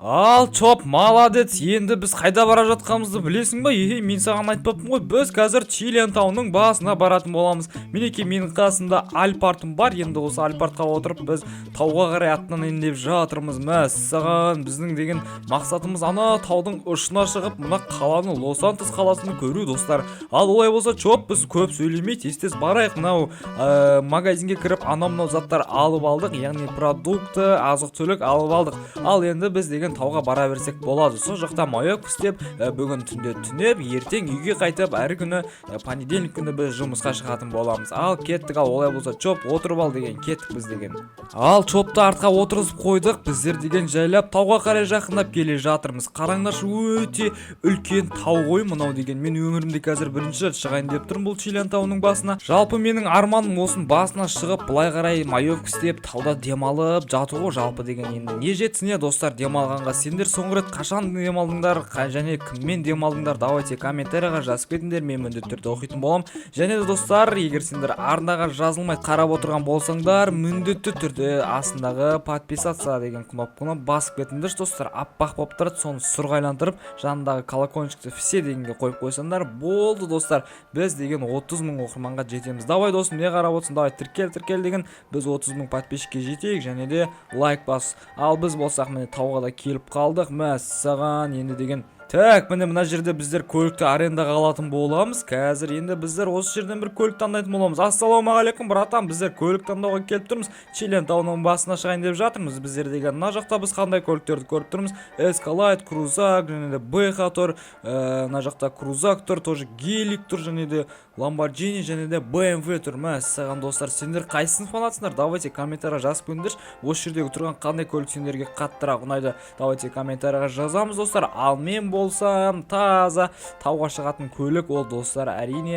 Ал чоп, молодец. Енді біз қайда бара жатқанымызды білесің ба? Мен саған айтпаппын ғой, біз қазір Чилиан тауының басына баратын боламыз. Мінекей менің қасымда альпартым бар. Енді осы альпартқа отырып біз тауға қарай аттанайын деп жатырмыз. Мәссаған, біздің деген мақсатымыз ана таудың ұшына шығып, мына қаланы, Лос-Сантос қаласын көру, достар. Ал олай болса, чоп, біз көп сөйлемей тез-тез барайық. Мынау магазинге кіріп, анау-мынау заттар алып алдық, яғни продукты, азық-түлік алып алдық. Ал енді біз деген тауға бара берсек болады. Сол жақта маек істеп, бүгін түнде түнеп, ертең үйге қайтып, әрі күні понедельник күні біз жұмысқа шығатын боламыз. Ал кеттік, ал олай болса, чоп, отырып ал деген, кеттік біз деген. Ал чопты артқа отырғызып қойдық, біздер деген жайлап тауға қарай жақындап келе жатырмыз. Қараңдаршы, өте үлкен тау ғой мынау деген. Мен өмірімде қазір бірінші рет шығайын деп тұрмын бұл Чилиан тауының басына. Жалпы менің арманым осының басына шығып, былай қарай маек істеп, тауда демалып жату ғой жалпы деген. Енді не жетсіне, достар, демалғанға. Сендер соңғы рет қашан демалдыңдар, және кіммен демалдыңдар? Давайте комментарияға жазып кетіңдер, мен міндетті түрде оқитын боламын. Және де достар, егер сендер арнаға жазылмай қарап отырған болсаңдар, міндетті түрде астындағы подписаться деген кнопканы басып кетіңдер, достар. Аппақ болып тұрады, соны сұрғайландырып, жанындағы колокольчикті все дегенге қойып қойсаңдар болды, достар. Біз деген 30 000 оқырманға жетеміз. Давай досым, не қарап отырсың? Давай тіркел деген. Біз 30 000 подписчикке жетейік, және де лайк бас. Ал біз болсақ, міне тауға да келіп қалдық. Мәссаған, енді деген так, міне мына жерде біздер көлікті арендаға алатын боламыз. Қазір енді біздер осы жерден бір көлік таңдайтын боламыз. Ассалаумағалейкум, братан, біздер көлік таңдауға келіп тұрмыз. Чилиан тауының басына шығайын деп жатырмыз. Біздер деген мына жақта біз қандай көліктерді көріп тұрмыз? Эскалайд, крузак, және де БХ тұр. Мына жақта крузак тұр, тоже гелик тұр, және де Lamborghini, және де BMW тұр. Мәссаған, достар, сендер қайсысын фанатсыңдар? Давайте комментарияға жазып қойыңдаршы. Осы жердегі тұрған қандай көлік сендерге қаттырақ ұнайды? Давайте комментарияға жазамыз, достар. Ал мен болсам таза тауға шығатын көлік ол, достар, әрине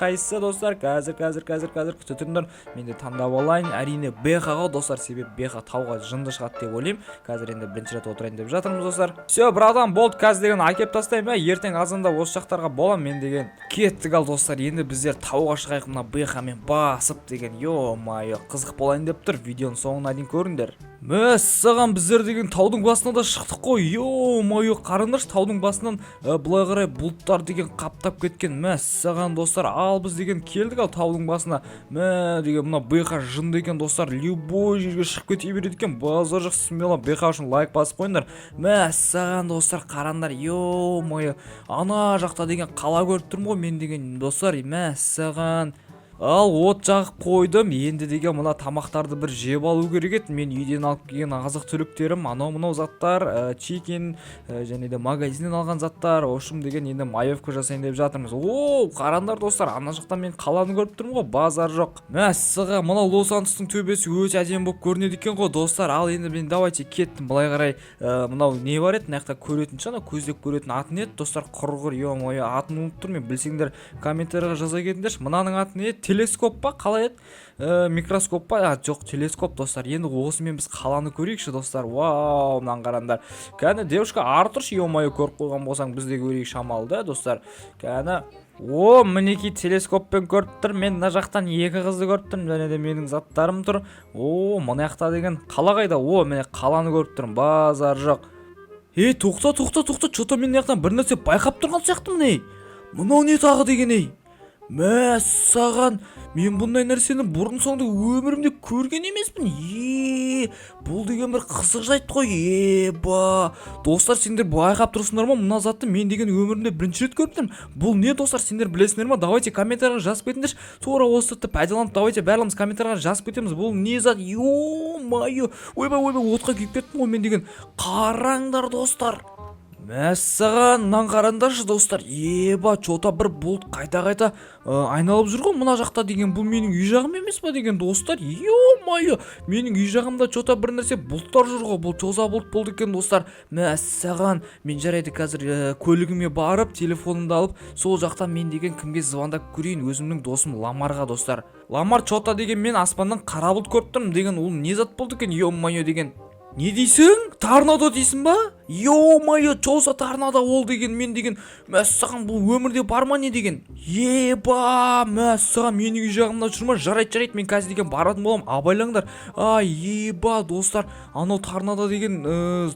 қайсы, достар? Қазір күте тұрыңдар, мен де таңдап алайын. Әрине БХ-ға, достар, себебі БХ тауға жынды шығады деп ойлаймын. Қазір енді бірінші рет отырайын деп жатырмыз, достар. Все, братан, болды, қазір деген әкеп тастаймын. Ертең азанда осы жақтарға болам мен деген. Кеттік, ал достар, енді біздер тауға шығайық, мына БХ-мен басып деген. Йо-майо, қызық болайын деп тұр. Видеоның соңына дейін көріңдер. Мәссаған, біздер деген таудың басына да шықтық қой. Йо-майо, қараңдаршы, таудың басынан былай қарай бұлттар деген қаптап кеткен. Мәссаған, достар, ал біз деген келдік ал таудың басына. Деген мына БХ жынды екен, достар, любой жерге шығып кете береді екен. Базар жоқ, смело БХ үшін лайк басып қойыңдар. Мәссаған, достар, қараңдар. Йо-майо, ана жақта деген қала көріп тұрмын ғой мен деген, достар. Мәссаған. Ал от жағып қойдым. Енді деген мына тамақтарды бір жеп алу керек еді. Мен үйден алып келген азық түліктерім, анау-мынау заттар, чикен, және де магазиннен алған заттар. Ошым деген енді маевка жасайын деп жатырмыз. О, қараңдар, достар, ана жақтан мен қаланы көріп тұрмын ғой, базар жоқ. Мәссаған, мына Лос-Сантостың төбесі өте әдемі болып көрінеді екен ғой, достар. Ал енді мен давайте кеттім. Былай қарай, мынау не бар еді? Мына жақта көретін шана, көздеп көретін атын еді, достар. Құрғыр, ё-моё, атын ұмытып тұрмын. Білсеңдер комментарияға жаза кетіңдерші. Мынаның аты не? Телескоп па, қалай еді? Микроскоп па? Жоқ, телескоп, достар. Енді осымен біз қаланы көрейікші, достар. Вау, мынаны қараңдар. Кәні девушка артыршы, ё-моё, көріп қойған болсаң біз де көрейік шамалы, да, достар. Кәні о, мінекей телескоппен көріп тұр. Мен мына жақтан екі қызды көріп тұрмын, және де менің заттарым тұр. О, мына жақта деген қала қайда? О, міне қаланы көріп тұрмын. Базар жоқ. Тоқта. Что-то мен мына жақтан бір нәрсе байқап тұрған сияқтымын, мынау не тағы деген, Мәссаған, мен бұндай нәрсені бұрын соңды өмірімде көрген емеспін. Бұл деген бір қызық жайт қой. Достар, сендер байқап тұрсыңдар ма? Мына затты мен деген өмірімде бірінші рет көріп тұрмын. Бұл не, достар, сендер білесіңдер ма? Давайте комментарияға жазып кетіңдерші. Тура осы сәтті пайдаланып, давайте барлығымыз комментарияға жазып кетеміз. Бұл не зат? Ё-майо, ойбай, отқа күйіп кеттім ғой мен деген. Қараңдар, достар. Мәссаған, мынаны қараңдаршы, достар. Что-то бір бұлт қайта айналып жүр ғой мына жақта деген. Бұл менің үй жағым емес па деген, достар? Ё-майо, менің үй жағымда что-то бір нәрсе бұлттар жүр ғой. Бұл тоза бұлт болды екен, достар. Мәссаған, мен жарайды қазір көлігіме барып, телефонымды алып, сол жақтан мен деген кімге звондап көрейін? Өзімнің досым Ламарға, достар. Ламар, что-то деген мен аспаннан қара бұлт көріп тұрмын деген. Ол не зат болды екен? Ё-майо деген. Не дейсің? Торнадо дейсің ба? Ё-моё, чоса торнадо ол деген, мен деген, мәссаған бұл өмірде бар ма не деген? Еба, мәссаған менің үй жағымда жүрма, жарайды, мен қазір деген баратын болам, абайлаңдар. Еба, достар, анау торнадо деген,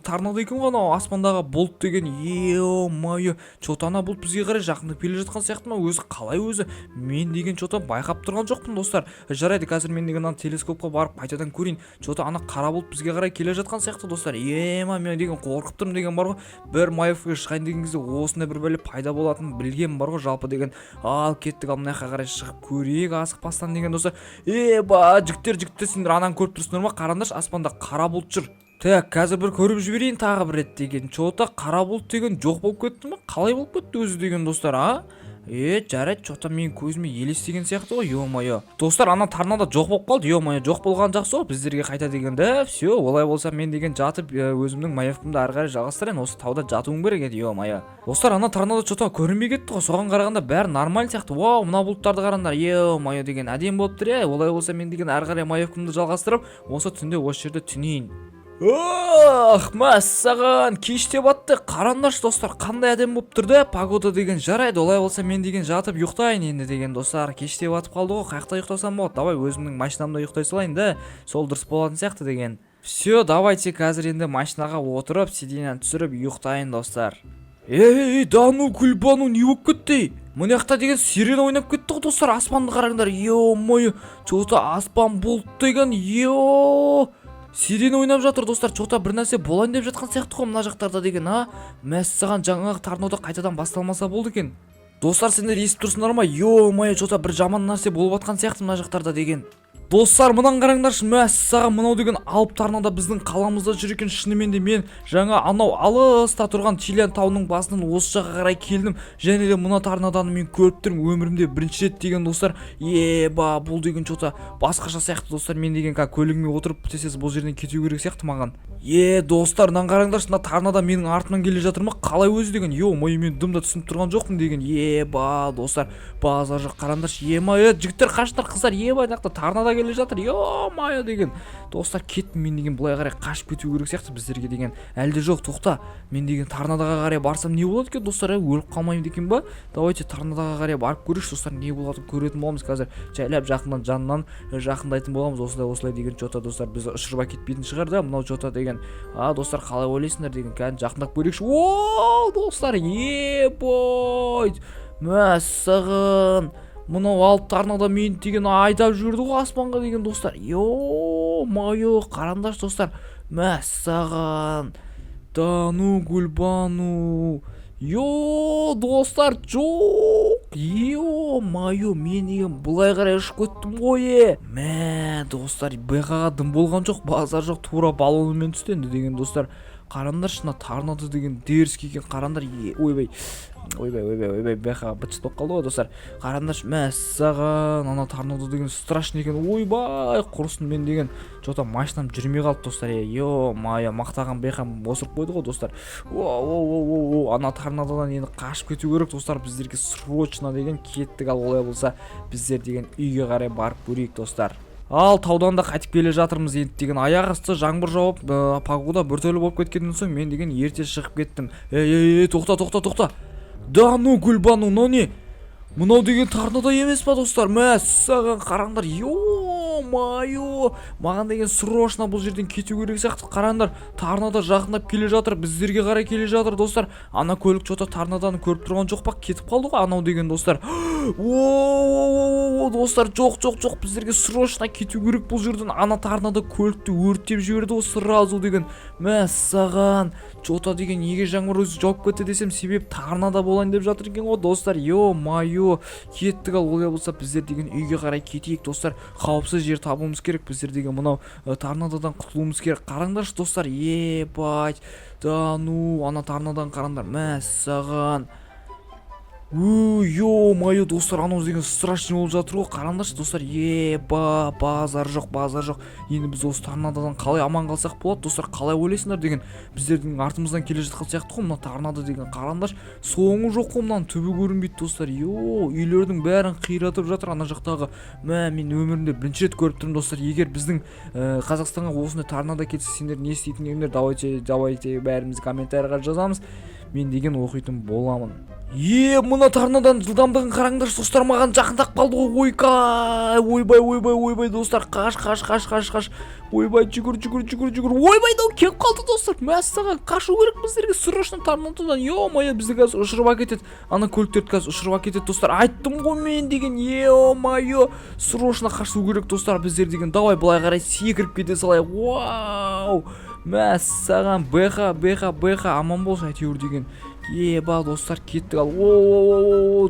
торнадо екен ғой анау аспандағы бұлт деген. Ё-моё, чота ана бұлт бізге қарай жақындап келе жатқан сияқты ма? Өзі қалай өзі? Мен деген чота байқап тұрған жоқпын, достар. Жарайды, қазір мен деген ана телескопқа барып қайтадан көрейін. Чота ана қара бұлт бізге қарай келе жатқан сияқты, достар. Ема, мен деген қорқып тұрмын деген бар ғой. Бір маевка шығайын деген кезде осындай бір бәле пайда болатынын білгенмін бар ғой, жалпы деген. Ал кеттік, ал мына жаққа қарай шығып көрейік асықпастан деген, достар. Еба, жігіттер, сендер ананы көріп тұрсыңдар ма? Қараңдаршы, аспанда қара бұлт жүр. Так, қазір бір көріп жіберейін тағы бір рет деген. Чота қара бұлт деген жоқ болып кетті ма? Қалай болып кетті өзі деген, достар, жарайды, чота мен көзіме елестеген сияқты ғой, ё-моё. Достар, ана торнадо жоқ болып қалды, ё-моё, жоқ болған жақсы ғой, біздерге қайта дегенде. Все, олай болса мен деген жатып өзімнің маевкамды ары қарай жалғастырайын, осы тауда жатуым керек еді, ё-моё. Достар, ана торнадо чота көрінбей кетті ғой, соған қарағанда бәрі нормаль сияқты. Вау, мына бұлттарды қараңдар, ё-моё деген, әдемі болып тұр, олай болса мен деген ары қарай маевкамды жалғастырып, осы түнде осы жерде түнейін. Мәссаған, кеште батты. Қараңдаршы, достар, қандай әдем болып тұрды. Погода деген жарайды, олай болса мен деген жатып ұйықтайын енді деген, достар. Кеште батып қалды ғой, қаяқта ұйықтасам болады? Давай өзімнің машинамда ұйықтай салайын да, сол дұрыс болатын сияқты деген. Все, давайте қазір енді машинаға отырып, сиденьяны түсіріп ұйықтайын, достар. Дану Гүлбану, не болып кетті? Мына жақта деген сирена ойнап кетті ғой, достар. Аспанды қараңдар. Ё-моё, чота аспан бұлт деген. Сирена ойнап жатыр, достар. Чота бір нәрсе болайын деп жатқан сияқты ғой мына жақтарда деген, Мәссаған, жаңағы торнадо қайтадан басталмаса болды екен. Достар, сендер естіп тұрсыңдар ма? Ё-моё, чота бір жаман нәрсе болып жатқан сияқты мына жақтарда деген. Достар, мынаны қараңдаршы, мәссаған, мынау деген алып торнадо біздің қаламызда жүр екен. Шынымен де мен жаңа анау алыста тұрған Чилиан тауының басынан осы жаққа қарай келдім. Және де мына торнадоны мен көріп тұрмын өмірімде бірінші рет деген, достар. Еба, бұл деген чота басқаша сияқты, достар. Мен деген көлігіме отырып бітесіз бұл жерден кету керек сияқты маған. Достар, мынаны қараңдаршы, мына торнадо менің артымнан келе жатыр ма? Қалай өзі деген? Ё-моё, мен дымда түсініп тұрған жоқпын деген. Еба, достар, базар жоқ, қараңдаршы. Жігіттер, қаштар, қыздар, жақта торнадо келе жатыр, ё-моё деген. Достар, кеттім мен деген, былай қарай қашып кету керек сияқты біздерге деген. Әлде жоқ, тоқта, мен деген торнадоға қарай барсам не болады екен, достар? Өліп қалмаймын екен ба? Давайте торнадоға қарай барып көрейікші, достар, не болатынын көретін боламыз қазір. Жайлап жақыннан жанынан жақындайтын боламыз, осылай деген. Чота, достар, бізді ұшырып әкетпейтін шығар да мынау чота деген. Достар, қалай ойлайсыңдар деген, кәдімгі жақындап көрейікші. Достар, ебой, мәссаған, мынау алып торнадо мен деген айдап жүрді ғой аспанға деген, достар. Ё-моё, қараңдаршы, достар, мәссаған, Дану Гүлбану. Достар, жоқ. Ё-моё, мен деген бұлай қарай ұшып кеттім ғой. Достар, байқаға дым болған жоқ, базар жоқ, тура баллонымен түсті енді деген, достар. Қараңдаршы, мына торнадо деген дерзкий екен, қараңдар. Ойбай, байқаға бытшыт болып қалды ғой, достар. Қараңдаршы, мәссаған, ана торнадо деген страшный екен. Ойбай, құрысын, мен деген чота машинам жүрмей қалды, достар. Ё-моё, мақтаған байқам осырып қойды ғой, достар. Ана торнадодан енді қашып кету керек, достар. Біздерге срочно деген кеттік, ал олай болса біздер деген үйге қарай барып көрейік, достар. Ал таудан да қайтып келе жатырмыз енді деген. Аяқ асты жаңбыр жауып, погода біртүрлі болып кеткеннен соң мен деген ерте шығып кеттім. Тоқта. Дану Гүлбану, не? Мынау деген торнадо емес па, достар? Мәссаған, қараңдар. Ё-моё, маған деген срочно бұл жерден кету керек сияқты. Қараңдар, торнадо жақындап келе жатыр, біздерге қарай келе жатыр, достар. Ана көлік чота торнадоны көріп тұрған жоқ па? Кетіп қалды ғой анау деген, достар. Достар, жоқ, біздерге срочно кету керек бұл жерден. Ана торнадо көлікті өртеп жіберді ғой сразу деген. Мәссаған, чота деген неге жаңбыр өзі жауып кетті десем, себеп торнадо болайын деп жатыр екен ғой, достар. Ё-моё, кеттік, ал олай болса біздер деген үйге қарай кетейік, достар. Қауіпсіз жер табуымыз керек, біздер деген мынау торнадодан құтылуымыз керек. Қараңдаршы, достар, ебать, Дану, ана торнадодан қараңдар, мәссаған. Ё-моё, достар, анау деген страшный болып жатыр ғой. Қараңдаршы достар, базар жоқ. Енді біз осы торнадодан қалай аман қалсақ болады, достар? Қалай ойлайсыңдар деген біздердің артымыздан келе жатқан сияқты ғой. Мына торнадо деген қараңдаршы, соңы жоқ қой, мынаның түбі көрінбейді достар. Үйлердің бәрін қиратып жатыр ана жақтағы. Мен өмірімде бірінші рет көріп тұрмын достар. Егер біздің Қазақстанға осындай торнадо келсе, сендер не істейтіндеріңдер давайте бәріміз комментарийға жазамыз. Мен деген оқитын боламын. Мына торнадоның жылдамдығын қараңдаршы достар, маған жақындап қалды ғой. Ойбай достар, қаш. Ойбай, жүгір. Ойбай, келіп қалды достар. Мәссаған, қашу керек біздерге срочно торнадодан. Ё-моё, бізді қазір ұшырып әкетеді. Ана көліктерді қазір ұшырып әкетеді достар. Айттым ғой мен деген. Ё-моё, срочно қашу керек достар біздер деген. Давай былай қарай секіріп кете салайық. Вау! Мәссаған, бэха, аман болшы әйтеуір деген. Достар, кеттік ал.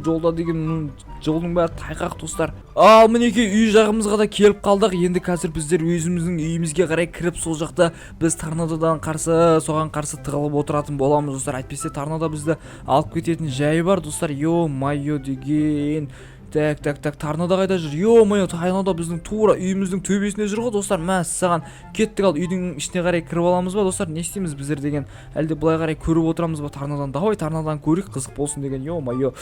Жолда деген жолдың бәрі тайғақ достар. Ал мінекей үй жағымызға да келіп қалдық. Енді қазір біздер өзіміздің үйімізге қарай кіріп, сол жақта біз торнадодан соған қарсы тығылып отыратын боламыз достар. Әйтпесе торнадо бізді алып кететін жайы бар достар. Ё-моё деген. Так, торнадо қайда жүр? Ё-моё, торнадо біздің тура үйіміздің төбесінде жүр ғой достар. Мәссаған, кеттік ал, үйдің ішіне қарай кіріп аламыз ба достар? Не істейміз біздер деген? Әлде былай қарай көріп отырамыз ба торнадодан? Давай торнадодан көрейік, қызық болсын деген. Ё-моё.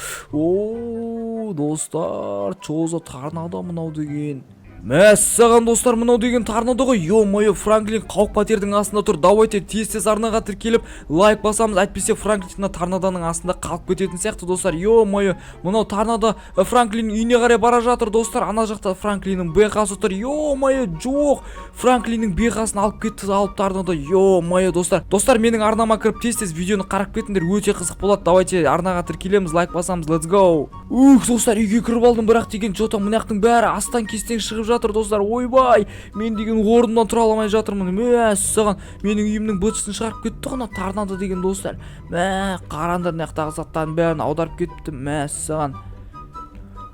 Достар, чозо торнадо мынау деген. Мәссаған достар, мынау деген торнадо ғой. Ё-моё, Франклин қауіп қатердің астында тұр. Давайте тез арнаға тіркеліп лайк басамыз. Әйтпесе Франклин торнадоның астында қалып кететін сияқты достар. Ё-моё, мынау торнадо Франклиннің үйіне қарай бара жатыр достар. Ана жақта Франклиннің бэхасы тұр. Ё-моё, жоқ. Франклиннің бэхасын алып кетті, алып торнадо. Ё-моё достар. Достар, менің арнама кіріп тез видеоны қарап кетіңдер. Өте қызық болады. Давайте арнаға тіркелеміз, лайк басамыз. Let's go. Достар, үйге кіріп алдым, бірақ деген жота мынаяқтың бәрі астан кестен шығып жатыр достар. Ойбай, мен деген орнымнан тұра алмай жатырмын. Мәссаған, менің үйімнің бытшысын шығарып кетті ғой торнадо деген достар. Қараңдар, мынаяқтағы заттардың бәрін аударып кетіпті. Мәссаған.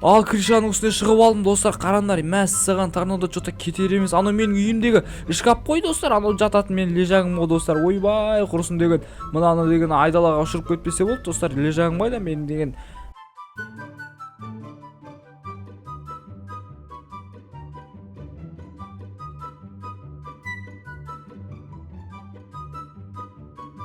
Ал кришаның үстіне шығып алдым достар. Қараңдар, мәссаған, торнадо жота кетер емес. Анау менің үйімдегі шкаф қой достар. Анау жататын менің лежагым ғой достар. Ойбай, құрысын деген. Мынаны деген айдалаға ұшырып кетпесе болды достар. Лежагым қайда менің деген.